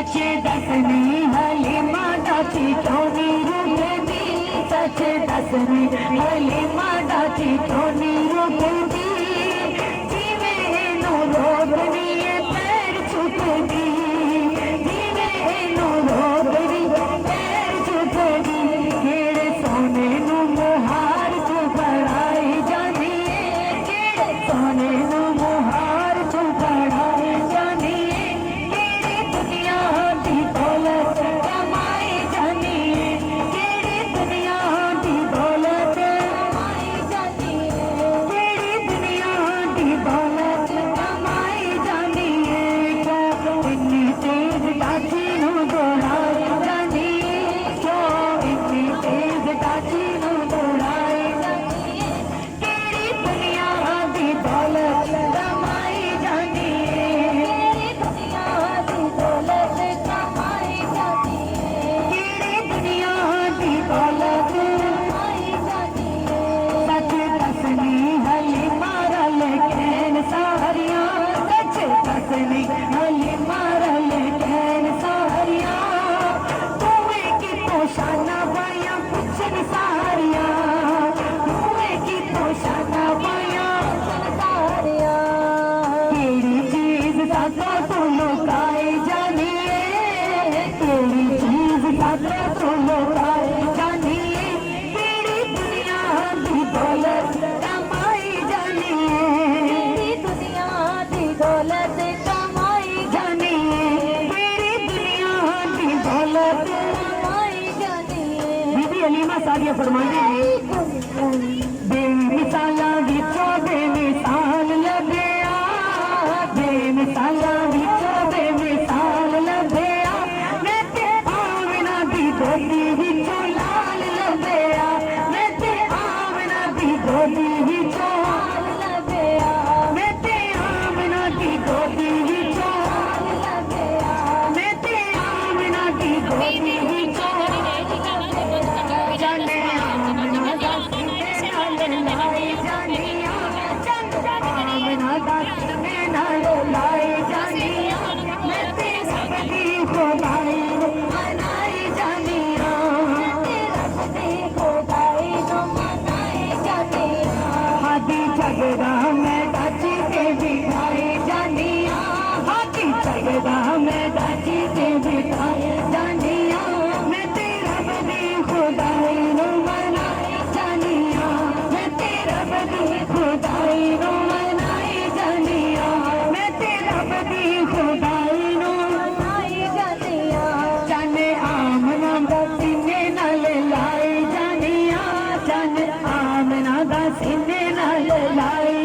सच दसनी हलीमा दाची क्यों रुकती, सच दसनी हलीमा दाची क्यों रुकती, जिवे नू रोकनी पैर चुकदी, जिवे नू रोकनी पैर चुकदी, केड़े सोने नू मुहार च फड़ाई जानी है, केड़े सोने नू मुहार च फड़ाई जानी है, केड़ी दुनिया दी दौलत कमाई जानी है, केड़ी दुनिया दी दौलत कमाई जानी है, केड़ी दुनिया दी दौलत कमाई जानी है, क्यों इन्नी तेज डाची नू दौड़ाई जानी है, क्यों इन्नी तेज डाची नू दौड़ाई जानी है, केड़ी दुनिया दी दौलत कमाई जानी है, केड़ी दुनिया दी दौलत कमाई जानी है, केड़ी दुनिया दी दौलत कमाई जानी है, सच दसनी हलीमा रल कैन सारियां, सच दसनी हलीमा रल कैन सारियां, तूए की पोशाना पाया पुछन सारियां, तूए की पोशाना पाया पुछन सारियां, केड़ी चीज साथों तू लुकाई जानी है, केड़ी चीज साथों तू लुकाई जानी है, केड़ी दुनिया दी दौलत कमाई जानी है, केड़ी दुनिया दी दौलत कमाई जानी है, केड़ी दुनिया दी दौलत कमाई जानी है। बीबी हलीमा सादिया फरमांदी है, बेमिसालां विचों बेमिसाल लभया, बेमिसालां विचों बेमिसाल लभया, मैं ते आमना दी गोदी विचों लाल लभया, मैं ते आमना दी गोदी विचों लाल लभया, मैं ते आमना दी गोदी विचों लाल लभया, मैं ते आमना दी गोदी विचों जाने आमना दा सीने नाल लाई जानिया, आमना दा सीने नाल लाई जानिया, मैं ते सबदी खुदाई नू मनाई जानिया, मैं ते सबदी खुदाई नू मनाई जानिया, हादी झगड़ा मैं दाची ते बिठाई जानिया, हादी झगड़ा मैं दाची ते बिठाई जानिया, मैं ते रब दी खुदाई नू मनाई जानिया, मैं ते रब दी खुदाई नू मनाई जानिया, मैं ते रब दी खुदाई नू मनाई जानिया, जाने आमना दा सीने नाल लाई जानिया, जाने आमना दा सीने नाल लाई